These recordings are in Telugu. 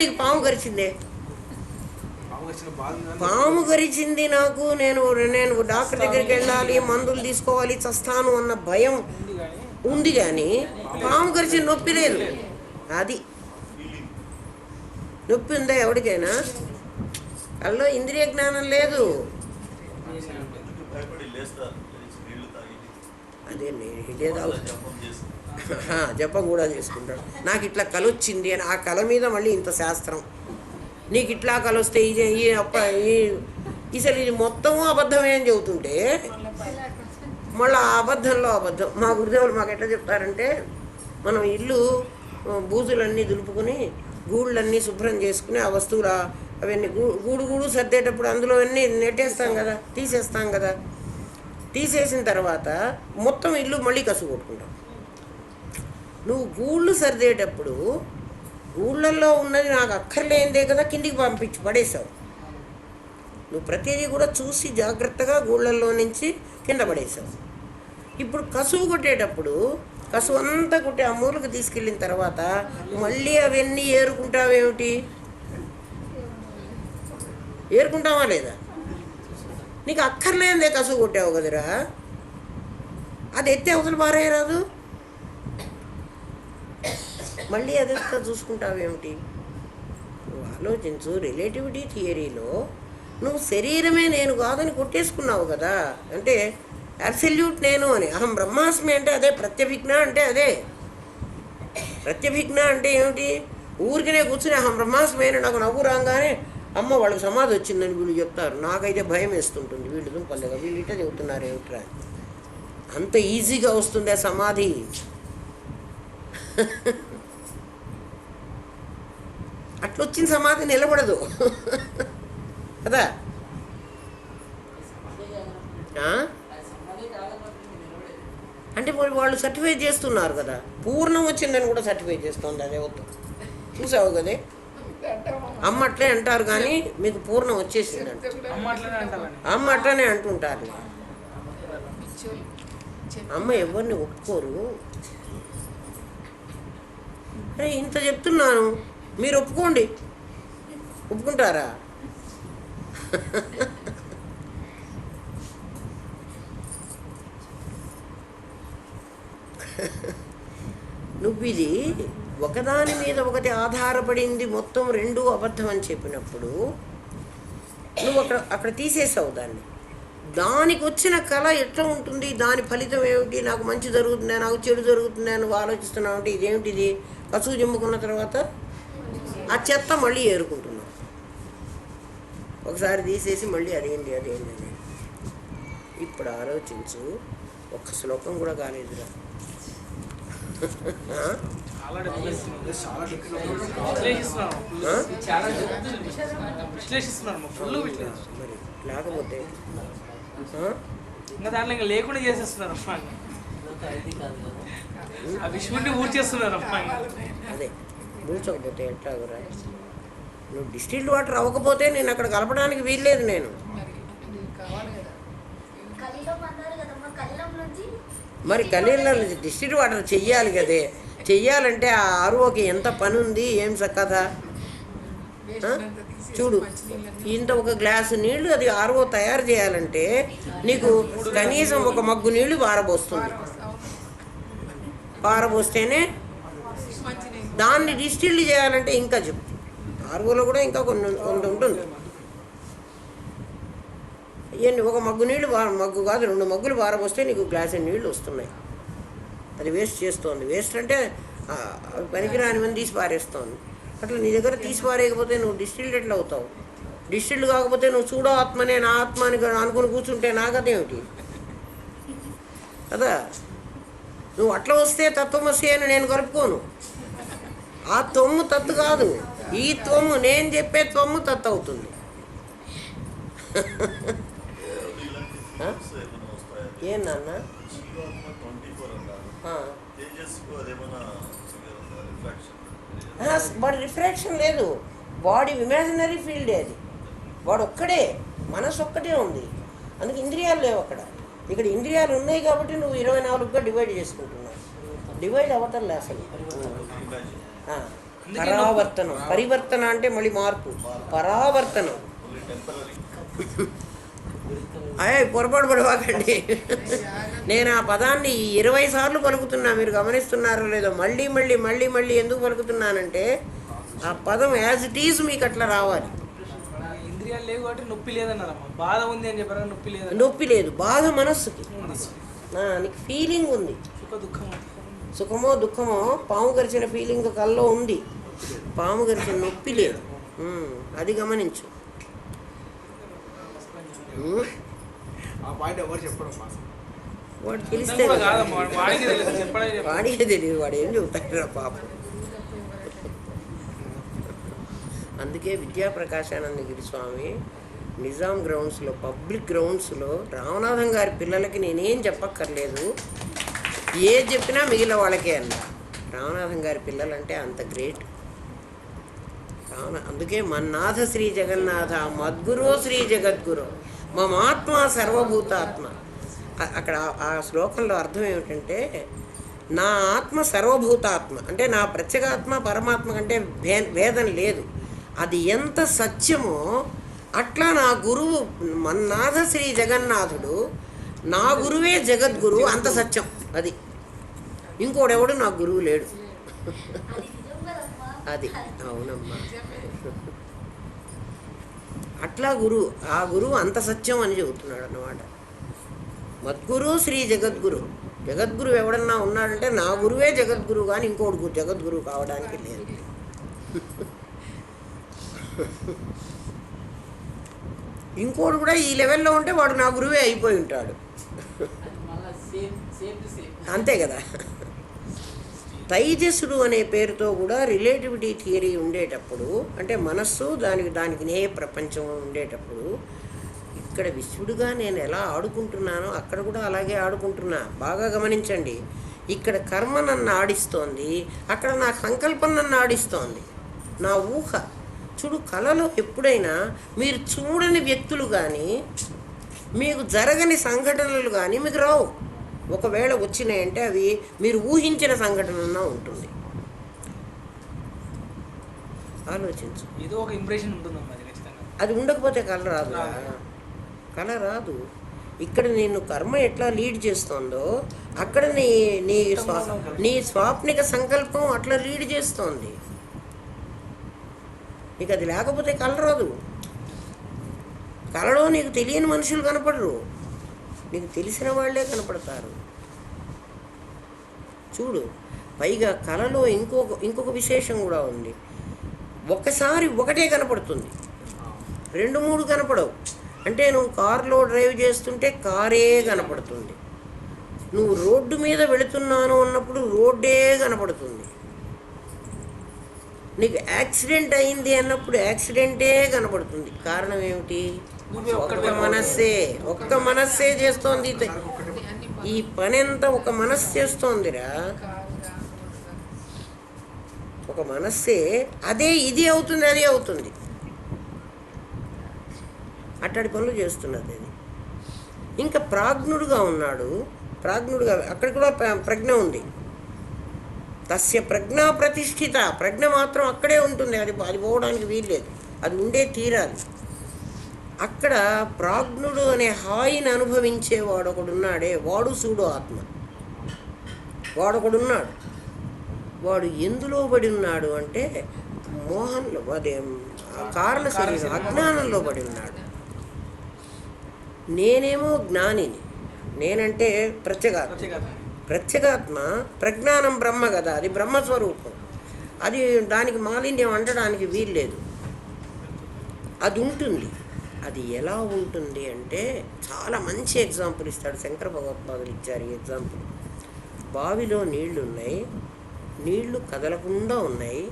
పాము గరిచిందే, పాము గరిచింది నాకు, నేను నేను డాక్టర్ దగ్గరికి వెళ్ళాలి, మందులు తీసుకోవాలి, చస్తాను అన్న భయం ఉంది. కానీ పాము గరిచిన నొప్పి లేదు. అది నొప్పి ఉందా ఎవరికైనా? అల్లో ఇంద్రియ జ్ఞానం లేదు. అదే ఇదే జపం కూడా చేసుకుంటాడు. నాకు ఇట్లా కళ వచ్చింది అని ఆ కళ మీద మళ్ళీ ఇంత శాస్త్రం. నీకు ఇట్లా కళ వస్తే ఇది అసలు ఇది మొత్తము అబద్ధమే అని చెబుతుంటే మళ్ళీ ఆ అబద్ధంలో అబద్ధం. మా గురుదేవులు మాకు ఎట్లా చెప్తారంటే, మనం ఇల్లు బూజులన్నీ దులుపుకొని గూళ్ళన్నీ శుభ్రం చేసుకుని ఆ వస్తువులు అవన్నీ గూడు సర్దేటప్పుడు అందులో అన్నీ నెట్టేస్తాం కదా, తీసేస్తాం కదా. తీసేసిన తర్వాత మొత్తం ఇల్లు మళ్ళీ కసుగు కొట్టుకుంటాం. నువ్వు గూళ్ళు సర్దేటప్పుడు గూళ్ళల్లో ఉన్నది నాకు అక్కర్లేనిదే కదా కిందికి పంపించి పడేసావు. నువ్వు ప్రతిదీ కూడా చూసి జాగ్రత్తగా గూళ్ళల్లో నుంచి కింద పడేసావు. ఇప్పుడు కసువు కొట్టేటప్పుడు కసువు అంతా కొట్టి ఆ మూలకు తీసుకెళ్ళిన తర్వాత మళ్ళీ అవన్నీ ఏరుకుంటావేమిటి? ఏరుకుంటావా లేదా? నీకు అక్కర్లేనిదే కసువు కొట్టావు కదరా, అది ఎత్తి అవతల పారేయరాదు. మళ్ళీ అదంతా చూసుకుంటావేమిటి? నువ్వు ఆలోచించు. రిలేటివిటీ థియరీలో నువ్వు శరీరమే నేను కాదని కొట్టేసుకున్నావు కదా. అంటే అబ్సల్యూట్ నేను అని, అహం బ్రహ్మాస్మి అంటే అదే. ప్రత్యభిజ్ఞ అంటే అదే. ప్రత్యభిజ్ఞ అంటే ఏమిటి? ఊరికనే కూర్చుని అహం బ్రహ్మాస్మి అని నాకు నవ్వు రాగానే అమ్మ వాళ్ళకి సమాధి వచ్చిందని వీళ్ళు చెప్తారు. నాకైతే భయం వేస్తుంటుంది. వీళ్ళు దుంపలేగా వీళ్ళు ఇట్లా చెబుతున్నారు ఏమిట్రా. అంత ఈజీగా వస్తుంది ఆ సమాధి. అట్లొచ్చిన సమాధి నిలబడదు కదా. అంటే మరి వాళ్ళు సర్టిఫై చేస్తున్నారు కదా. పూర్ణం వచ్చిందని కూడా సర్టిఫై చేస్తుంది అదే. వద్దు చూసావు కదే, అమ్మ అట్లే అంటారు కానీ మీకు పూర్ణం వచ్చేసింది అంటే అమ్మ అట్లనే అంటుంటారు. అమ్మ ఎవరిని ఒప్పుకోరు. అరే ఇంత చెప్తున్నాను, మీరు ఒప్పుకోండి. ఒప్పుకుంటారా? నువ్వు ఇది ఒకదాని మీద ఒకటి ఆధారపడింది మొత్తం రెండు అబద్ధం అని చెప్పినప్పుడు నువ్వు అక్కడ తీసేసావు దాన్ని. దానికి వచ్చిన కళ ఎట్లా ఉంటుంది, దాని ఫలితం ఏమిటి? నాకు మంచి జరుగుతుందా, నాకు చెడు జరుగుతుందా నువ్వు ఆలోచిస్తున్నావు అంటే ఇదేమిటిది? కసువు జిమ్ముకున్న తర్వాత ఆ చెత్త మళ్ళీ ఏరుకుంటున్నావు. ఒకసారి తీసేసి మళ్ళీ అదేంటి అని. ఇప్పుడు ఆలోచించు. ఒక్క శ్లోకం కూడా కాలేదురా. మరి లేకపోతే దాంట్లో ఇంకా లేకుండా చేసేస్తున్నారు. అదే ఊడ్చకపోతే ఎట్లాగురా? నువ్వు డిస్టిల్డ్ వాటర్ అవ్వకపోతే నేను అక్కడ కలపడానికి వీల్లేదు. నేను మరి కలీల్లో డిస్టిల్డ్ వాటర్ చెయ్యాలి కదే. చెయ్యాలంటే ఆ ఆర్ఓకి ఎంత పని ఉంది, ఏం సక్కదా. చూడు, ఇంత ఒక గ్లాసు నీళ్లు అది ఆర్ఓ తయారు చేయాలంటే నీకు కనీసం ఒక మగ్గు నీళ్లు పారబోస్తుంది. పారబోస్తేనే దాన్ని డిస్టిల్డ్ చేయాలంటే ఇంకా చెప్పు. ఆర్ఓలో కూడా ఇంకా కొంత ఉంటుంది. ఇవన్నీ ఒక మగ్గు నీళ్ళు మగ్గు కాదు 2 మగ్గులు పారబోస్తే నీకు గ్లాసు నీళ్ళు వస్తున్నాయి. అది వేస్ట్ చేస్తోంది. వేస్ట్ అంటే పనికిరాని మంది తీసి పారేస్తోంది. అట్లా నీ దగ్గర తీసి పారేయకపోతే నువ్వు డిస్టిల్డ్ ఎట్లా అవుతావు? డిస్టిల్డ్ కాకపోతే నువ్వు చూడో ఆత్మనే నా ఆత్మ అని అనుకుని కూర్చుంటే నాకదేమిటి కదా. నువ్వు అట్లా వస్తే తత్వమసి అని నేను కలుపుకోను. ఆ త్వమ్ము తత్తు కాదు, ఈ త్వమ్ము నేను చెప్పే త్వమ్ము తత్తు అవుతుంది. ఏందన్నా? వాడి రిఫ్రాక్షన్ లేదు. బాడీ ఇమాజినరీ ఫీల్డే అది. వాడు ఒక్కడే, మనసు ఒక్కటే ఉంది. అందుకే ఇంద్రియాలు లేవు అక్కడ. ఇక్కడ ఇంద్రియాలు ఉన్నాయి కాబట్టి నువ్వు 24గా డివైడ్ చేసుకుంటున్నావు. డివైడ్ అవతలే అసలు. పరావర్తనం. పరివర్తన అంటే మళ్ళీ మార్పు. పరావర్తనం. అయ్యే పొరపాటు పడవాకండి. నేను ఆ పదాన్ని 20 సార్లు పలుకుతున్నా, మీరు గమనిస్తున్నారో లేదో. మళ్ళీ మళ్ళీ మళ్ళీ మళ్ళీ ఎందుకు పలుకుతున్నానంటే ఆ పదం యాజ్ ఇట్ ఈజ్ మీకు అట్లా రావాలి. ఇంద్రియాలు లేవు కాబట్టి నొప్పి లేదన్నారమ్మా. బాధ ఉంది అని చెప్పారు, నొప్పి లేదు. నొప్పి లేదు, బాధ మనస్సుకి. నీకు ఫీలింగ్ ఉంది, సుఖమో దుఃఖమో. పాము గరిచిన ఫీలింగ్ కల్లో ఉంది, పాము గరిచిన నొప్పి లేదు. అది గమనించు. వాడు తెలిస్తే వాడికే తెలియదు, వాడు ఏం చెబుతాడు పాపం. అందుకే విద్యాప్రకాశానందగిరి స్వామి నిజాం గ్రౌండ్స్లో, పబ్లిక్ గ్రౌండ్స్లో రామనాథం గారి పిల్లలకి నేనేం చెప్పక్కర్లేదు, ఏది చెప్పినా మిగిలిన వాళ్ళకే అన్న. రామనాథం గారి పిల్లలంటే అంత గ్రేట్. అందుకే మన్నాథ శ్రీ జగన్నాథ మద్గురో శ్రీ జగద్గురు మమాత్మ సర్వభూతాత్మ. అక్కడ ఆ శ్లోకంలో అర్థం ఏమిటంటే, నా ఆత్మ సర్వభూతాత్మ అంటే నా ప్రత్యేగాత్మ పరమాత్మ కంటే భేదం లేదు. అది ఎంత సత్యమో అట్లా నా గురువు మన్నాథ శ్రీ జగన్నాథుడు, నా గురువే జగద్గురు, అంత సత్యం అది. ఇంకోడెవడు నా గురువు లేడు. అది అవునమ్మా. అట్లా గురువు, ఆ గురువు అంత సత్యం అని చెబుతున్నాడు అన్నమాట. మద్గురు శ్రీ జగద్గురు. జగద్గురు ఎవడన్నా ఉన్నాడంటే నా గురువే జగద్గురు, కానీ ఇంకోడు జగద్గురు కావడానికి లేదు. ఇంకోడు కూడా ఈ లెవెల్లో ఉంటే వాడు నా గురువే అయిపోయి ఉంటాడు. అంతే కదా. తైజసుడు అనే పేరుతో కూడా రిలేటివిటీ థియరీ ఉండేటప్పుడు, అంటే మనస్సు దానికి నే ప్రపంచం ఉండేటప్పుడు, ఇక్కడ విశ్వడుగా నేను ఎలా ఆడుకుంటున్నానో అక్కడ కూడా అలాగే ఆడుకుంటున్నా. బాగా గమనించండి. ఇక్కడ కర్మ నన్ను ఆడిస్తోంది, అక్కడ నా సంకల్పం నన్ను ఆడిస్తోంది, నా ఊహ. చూడు, కళలో ఎప్పుడైనా మీరు చూడని వ్యక్తులు కానీ మీకు జరగని సంఘటనలు కానీ మీకు రావు. ఒకవేళ వచ్చినాయంటే అవి మీరు ఊహించిన సంఘటన ఉంటుంది. ఆలోచించు. ఏదో ఒక ఇంప్రెషన్ ఉంటుంది. అది ఉండకపోతే కళ రాదు, కళ రాదు. ఇక్కడ నేను కర్మ ఎట్లా లీడ్ చేస్తోందో అక్కడ నీ స్వాప్నిక సంకల్పం అట్లా లీడ్ చేస్తోంది. నీకు అది లేకపోతే కళ రాదు. కళలో నీకు తెలియని మనుషులు కనపడరు, నీకు తెలిసిన వాళ్ళే కనపడతారు. చూడు, పైగా కళలో ఇంకొక విశేషం కూడా ఉంది. ఒకసారి ఒకటే కనపడుతుంది, 2-3 కనపడవు. అంటే నువ్వు కారులో డ్రైవ్ చేస్తుంటే కారే కనపడుతుంది, నువ్వు రోడ్డు మీద వెళుతున్నాను అన్నప్పుడు రోడ్డే కనపడుతుంది, నీకు యాక్సిడెంట్ అయింది అన్నప్పుడు యాక్సిడెంటే కనపడుతుంది. కారణం ఏమిటి? ఒక్క మనస్సే చేస్తోంది ఈ పని. అంతా ఒక మనస్సు చేస్తోందిరా, ఒక మనస్సే. అదే ఇది అవుతుంది, అది అవుతుంది, అట్టడి పనులు చేస్తున్నది అది. ఇంకా ప్రాజ్ఞుడుగా ఉన్నాడు, ప్రాజ్ఞుడుగా అక్కడ కూడా ప్రజ్ఞ ఉంది. తస్య ప్రజ్ఞ ప్రతిష్ఠిత. ప్రజ్ఞ మాత్రం అక్కడే ఉంటుంది, అది పోవడానికి వీల్లేదు, అది ఉండే తీరాలి. అక్కడ ప్రాజ్ఞుడు అనే హాయిని అనుభవించేవాడు ఒకడున్నాడే, వాడు సూడో ఆత్మ. వాడొకడున్నాడు. వాడు ఎందులో పడి ఉన్నాడు అంటే మోహంలో, అదే కారణ శరీరం, అజ్ఞానంలో పడి ఉన్నాడు. నేనేమో జ్ఞానిని, నేనంటే ప్రత్యేగాత్మ. ప్రజ్ఞానం బ్రహ్మ కదా, అది బ్రహ్మస్వరూపం. అది దానికి మాలిన్యం అంటడానికి వీల్లేదు, అది ఉంటుంది. అది ఎలా ఉంటుంది అంటే చాలా మంచి ఎగ్జాంపుల్ ఇస్తాడు శంకర భగవత్పాదులు ఇచ్చారు ఈ ఎగ్జాంపుల్. బావిలో నీళ్లు ఉన్నాయి, నీళ్లు కదలకుండా ఉన్నాయి,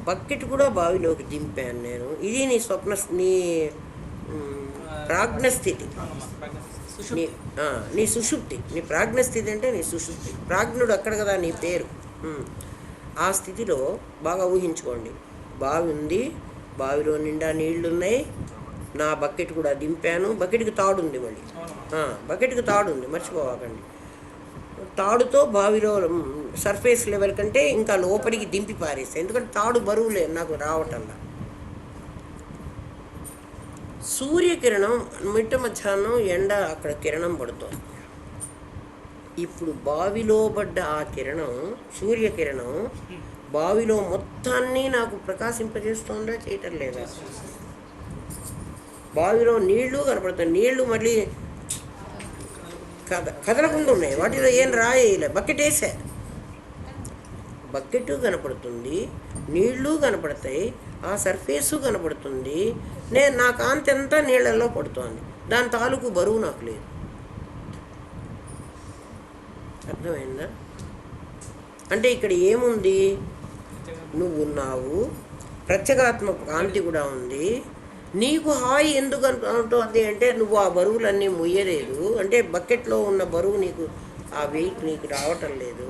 బకెట్ కూడా బావిలోకి దింపాను నేను. ఇది నీ ప్రాజ్ఞస్థితి, నీ సుషుప్తి. నీ ప్రాజ్ఞస్థితి అంటే నీ సుషుప్తి. ప్రాజ్ఞుడు అక్కడ కదా నీ పేరు. ఆ స్థితిలో బాగా ఊహించుకోండి. బావి ఉంది, బావిలో నిండా నీళ్లున్నాయి, నా బకెట్ కూడా దింపాను. బకెట్కి తాడుంది, మళ్ళీ బకెట్కి తాడుంది, మర్చిపోవాకండి. తాడుతో బావిలో సర్ఫేస్ లెవెల్ కంటే ఇంకా లోపలికి దింపి పారేస్తాయి, ఎందుకంటే తాడు బరువులే నాకు రావటంలా. సూర్యకిరణం మిట్ట మధ్యాహ్నం ఎండ అక్కడ కిరణం పడుతుంది. ఇప్పుడు బావిలో పడ్డ ఆ కిరణం, సూర్యకిరణం బావిలో మొత్తాన్ని నాకు ప్రకాశింపజేస్తుందా, చేయటం లేదా? బావిలో నీళ్లు కనపడుతుంది, నీళ్లు మళ్ళీ కదలకుండా ఉన్నాయి, వాటిలో ఏం రాయలే, బకెట్ వేసా, బకెట్ కనపడుతుంది, నీళ్లు కనపడతాయి, ఆ సర్ఫేసు కనపడుతుంది, నా కాంతి అంతా నీళ్ళల్లో పడుతోంది, దాని తాలూకు బరువు నాకు లేదు. అర్థమైందా? అంటే ఇక్కడ ఏముంది? నువ్వు ఉన్నావు, ప్రత్యేగాత్మ కాంతి కూడా ఉంది. నీకు హాయి ఎందుకు అంటుంది అంటే నువ్వు ఆ బరువులన్నీ ముయ్యలేదు, అంటే బకెట్లో ఉన్న బరువు నీకు, ఆ వెయిట్ నీకు రావటం లేదు,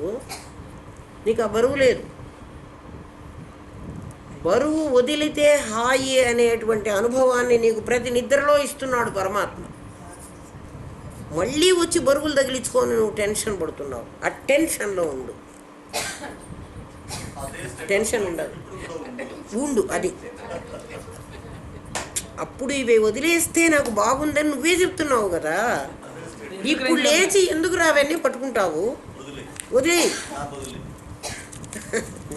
నీకు ఆ బరువు లేదు. బరువు వదిలితే హాయి అనేటువంటి అనుభవాన్ని నీకు ప్రతి నిద్రలో ఇస్తున్నాడు పరమాత్మ. మళ్ళీ వచ్చి బరువులు తగిలించుకొని నువ్వు టెన్షన్ పడుతున్నావు, ఆ టెన్షన్లో ఉండు, టెన్షన్ ఉండదు, ఉండు. అది అప్పుడు ఇవి వదిలేస్తే నాకు బాగుందని నువ్వే చెప్తున్నావు కదా. ఇప్పుడు లేచి ఎందుకు రావన్నీ పట్టుకుంటావు? వదిలే.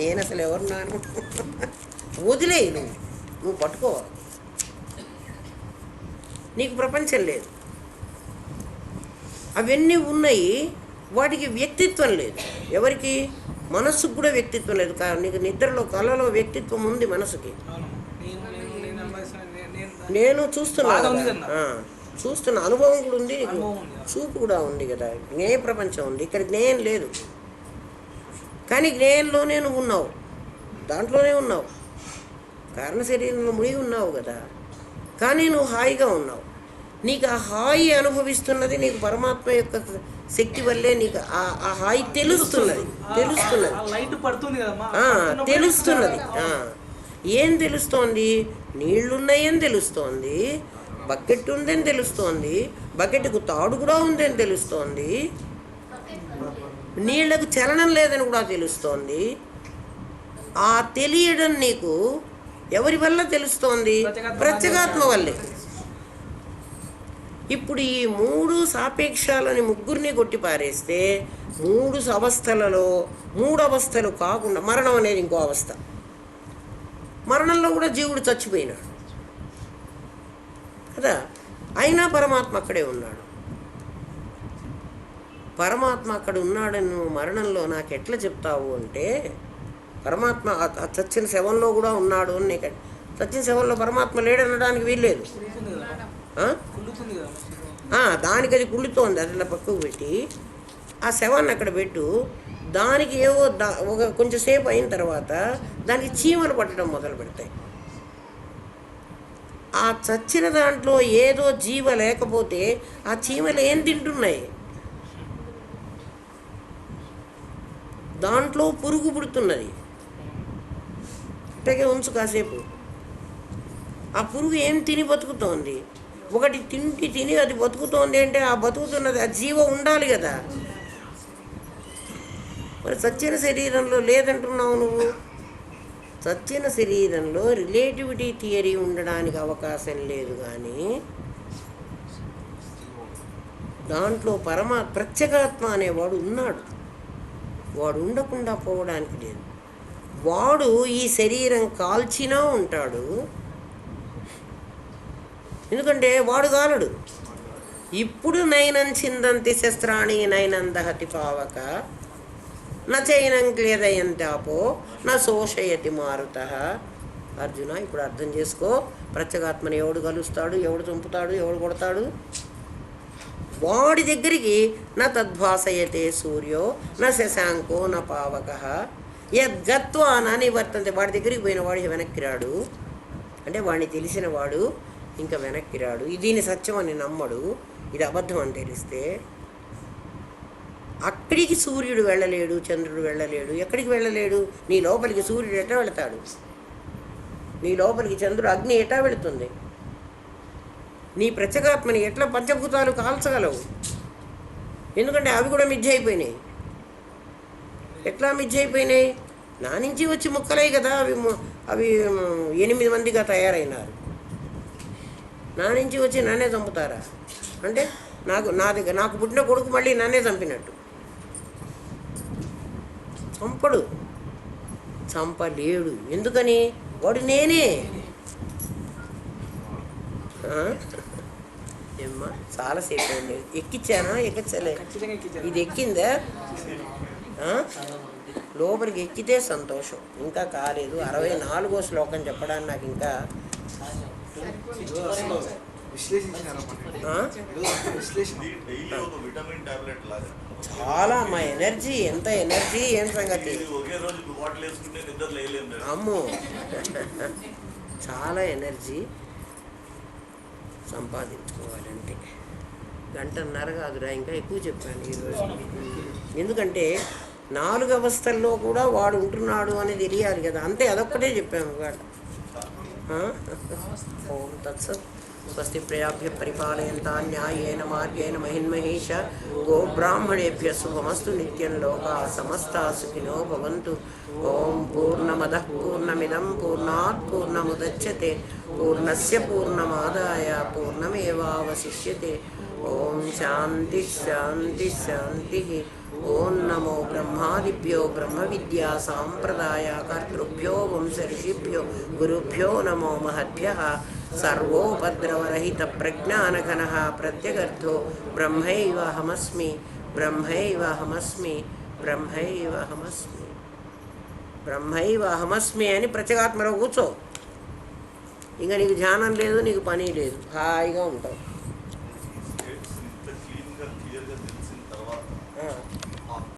నేను అసలు ఎవరున్నాను? వదిలే, నువ్వు పట్టుకోవాలి. నీకు ప్రపంచం లేదు, అవన్నీ ఉన్నాయి, వాటికి వ్యక్తిత్వం లేదు. ఎవరికి? మనస్సుకు కూడా వ్యక్తిత్వం లేదు. నీకు నిద్రలో కళలో వ్యక్తిత్వం ఉంది మనసుకి. నేను చూస్తున్న అనుభవం కూడా ఉంది, నీకు చూపు కూడా ఉంది కదా, జ్ఞేయ ప్రపంచం ఉంది. ఇక్కడ జ్ఞేయం లేదు, కానీ జ్ఞేయంలోనే నువ్వు ఉన్నావు, దాంట్లోనే ఉన్నావు, కారణ శరీరంలో మునిగి ఉన్నావు కదా, కానీ నువ్వు హాయిగా ఉన్నావు. నీకు ఆ హాయి అనుభవిస్తున్నది నీకు పరమాత్మ యొక్క శక్తి వల్లే. నీకు ఆ హాయి తెలుస్తున్నది. ఏం తెలుస్తోంది? నీళ్లున్నాయని తెలుస్తోంది, బకెట్ ఉందని తెలుస్తోంది, బకెట్కు తాడు కూడా ఉందని తెలుస్తోంది, నీళ్లకు చలనం లేదని కూడా తెలుస్తోంది. ఆ తెలియడం నీకు ఎవరి వల్ల తెలుస్తోంది? ప్రత్యేగాత్మ వల్లే. ఇప్పుడు ఈ మూడు సాపేక్షాలని ముగ్గురిని కొట్టి పారేస్తే మూడు అవస్థలలో మూడు అవస్థలు కాకుండా మరణం అనేది ఇంకో అవస్థ. మరణంలో కూడా జీవుడు చచ్చిపోయినాడు కదా, అయినా పరమాత్మ అక్కడే ఉన్నాడు. పరమాత్మ అక్కడ ఉన్నాడని నువ్వు మరణంలో నాకు ఎట్లా చెప్తావు అంటే, పరమాత్మ చచ్చిన శవంలో కూడా ఉన్నాడు అని నీకు. చచ్చిన శవంలో పరమాత్మ లేడనడానికి వీల్లేదు. దానికి అది కుళ్ళుతోంది, అట్లా పక్కకు పెట్టి ఆ శవాన్ని అక్కడ పెట్టు. దానికి ఏవో ఒక కొంచెంసేపు అయిన తర్వాత దానికి చీమలు పట్టడం మొదలు పెడతాయి. ఆ చచ్చిన దాంట్లో ఏదో జీవ లేకపోతే ఆ చీమలు ఏం తింటున్నాయి? దాంట్లో పురుగు పుడుతున్నది. అట్టగే ఉంచు కాసేపు. ఆ పురుగు ఏం తిని బతుకుతోంది? ఒకటి తిని అది బతుకుతోంది అంటే ఆ బతుకుతున్నది ఆ జీవ ఉండాలి కదా. మరి చచ్చిన శరీరంలో లేదంటున్నావు నువ్వు. చచ్చిన శరీరంలో రిలేటివిటీ థియరీ ఉండడానికి అవకాశం లేదు, కానీ దాంట్లో ప్రత్యేగాత్మ అనేవాడు ఉన్నాడు. వాడు ఉండకుండా పోవడానికి లేదు. వాడు ఈ శరీరం కాల్చినా ఉంటాడు, ఎందుకంటే వాడు కాలడు. ఇప్పుడు నైనం చిందంతి శస్త్రాణి నైనం దహతి పావక నైనం క్లేదయంతాపో నా శోషయతి మారుత. అర్జున, ఇప్పుడు అర్థం చేసుకో, ప్రత్యేగాత్మని ఎవడు కలుస్తాడు, ఎవడు చంపుతాడు, ఎవడు కొడతాడు? వాడి దగ్గరికి నా తద్భాసయతే సూర్యో నా శశాంకో నా పావక యద్గత్వా నా నివర్తంతే. వాడి దగ్గరికి పోయిన వాడు వెనక్కి రాడు, అంటే వాడిని తెలిసిన వాడు ఇంకా వెనక్కి రాడు. దీని సత్యం అని నమ్మడు, ఇది అబద్ధం అని తెలిస్తే. అక్కడికి సూర్యుడు వెళ్ళలేడు, చంద్రుడు వెళ్ళలేడు. ఎక్కడికి వెళ్ళలేడు? నీ లోపలికి సూర్యుడు ఎట్లా వెళతాడు? నీ లోపలికి చంద్రుడు అగ్ని ఎట్లా వెళుతుంది? నీ ప్రత్యేగాత్మని ఎట్లా పంచభూతాలు కాల్చగలవు? ఎందుకంటే అవి కూడా మిథ్య అయిపోయినాయి. ఎట్లా మిథ్య అయిపోయినాయి? నా నుంచి వచ్చి ముక్కలే కదా అవి 8 మందిగా తయారైనారు. నా నుంచి వచ్చి నన్నే చంపుతారా అంటే నాకు పుట్టిన కొడుకు మళ్ళీ నన్నే చంపినట్టు. చంపడు, చంపలేడు. ఎందుకని? వాడు నేనే. ఏమ్మా చాలాసేపు అయింది. ఎక్కించానా ఎక్కించలే? ఖచ్చితంగా ఎక్కించారు. ఇది ఎక్కిందా? లోపలికి ఎక్కితే సంతోషం. ఇంకా కాలేదు. 64వ శ్లోకం చెప్పడానికి నాకు ఇంకా చాలా మా ఎనర్జీ. ఎంత ఎనర్జీ! ఏం సంగతి అమ్మో! చాలా ఎనర్జీ సంపాదించుకోవాలంటే 1.5 గంట కాదురా, ఇంకా ఎక్కువ చెప్పాను ఈరోజు. ఎందుకంటే 4 అవస్థల్లో కూడా వాడు ఉంటున్నాడు అని తెలియాలి కదా. అంతే, అదొక్కటే చెప్పాము ఇవాళ. ఓం తత్సత్. స్వస్తి ప్రజాభ్య పరిపాలయంతాం న్యాయేన మార్గేణ మహిన్మహేష. గోబ్రాహ్మణేభ్య శుభమస్తు. నిత్యం లోకా సమస్తా సుఖినో భవంతు. ఓం పూర్ణమదః పూర్ణమిదం పూర్ణాత్ పూర్ణముదచ్యతే పూర్ణస్య పూర్ణమాదాయ పూర్ణమేవావశిష్యతే. ఓం శాంతి శాంతి శాంతి. ఓం నమో బ్రహ్మాదిభ్యో బ్రహ్మ విద్యా సాంప్రదాయ కర్తృభ్యో వంశ ఋషిభ్యో గురుభ్యో నమో మహద్భ్యః. సర్వోపద్రవరహిత ప్రజ్ఞానఘనః ప్రత్యగర్థో బ్రహ్మైవాహమస్మి బ్రహ్మైవాహమస్మి బ్రహ్మైవాహమస్మి బ్రహ్మైవాహమస్మి అని ప్రత్యేగాత్మలో కూర్చో. ఇంకా నీకు ధ్యానం లేదు, నీకు పని లేదు, హాయిగా ఉంటావు.